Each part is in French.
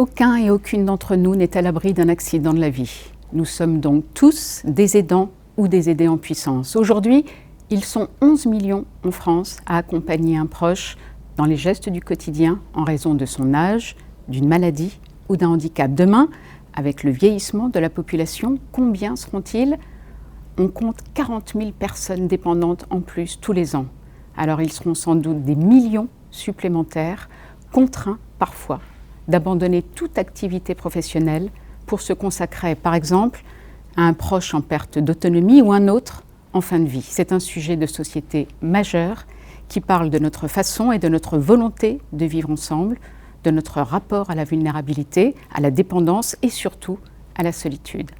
Aucun et aucune d'entre nous n'est à l'abri d'un accident de la vie. Nous sommes donc tous des aidants ou des aidés en puissance. Aujourd'hui, ils sont 11 millions en France à accompagner un proche dans les gestes du quotidien en raison de son âge, d'une maladie ou d'un handicap. Demain, avec le vieillissement de la population, combien seront-ils ? On compte 40 000 personnes dépendantes en plus tous les ans. Alors ils seront sans doute des millions supplémentaires, contraints parfois d'abandonner toute activité professionnelle pour se consacrer, par exemple, à un proche en perte d'autonomie ou un autre en fin de vie. C'est un sujet de société majeur qui parle de notre façon et de notre volonté de vivre ensemble, de notre rapport à la vulnérabilité, à la dépendance et surtout à la solitude.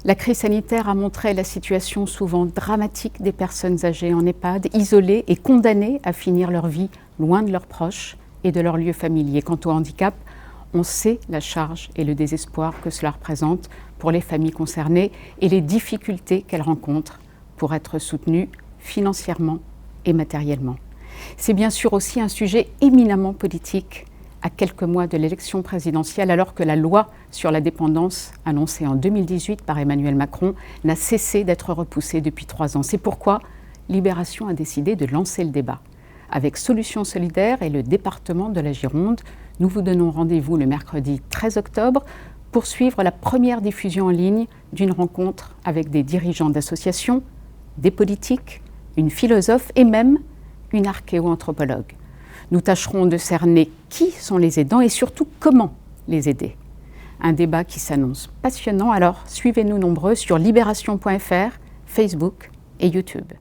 La crise sanitaire a montré la situation souvent dramatique des personnes âgées en EHPAD, isolées et condamnées à finir leur vie loin de leurs proches et de leur lieu familier. Quant au handicap, on sait la charge et le désespoir que cela représente pour les familles concernées et les difficultés qu'elles rencontrent pour être soutenues financièrement et matériellement. C'est bien sûr aussi un sujet éminemment politique à quelques mois de l'élection présidentielle, alors que la loi sur la dépendance, annoncée en 2018 par Emmanuel Macron, n'a cessé d'être repoussée depuis 3 ans. C'est pourquoi Libération a décidé de lancer le débat. Avec Solutions Solidaires et le département de la Gironde, nous vous donnons rendez-vous le mercredi 13 octobre pour suivre la première diffusion en ligne d'une rencontre avec des dirigeants d'associations, des politiques, une philosophe et même une archéo-anthropologue. Nous tâcherons de cerner qui sont les aidants et surtout comment les aider. Un débat qui s'annonce passionnant, alors suivez-nous nombreux sur libération.fr, Facebook et YouTube.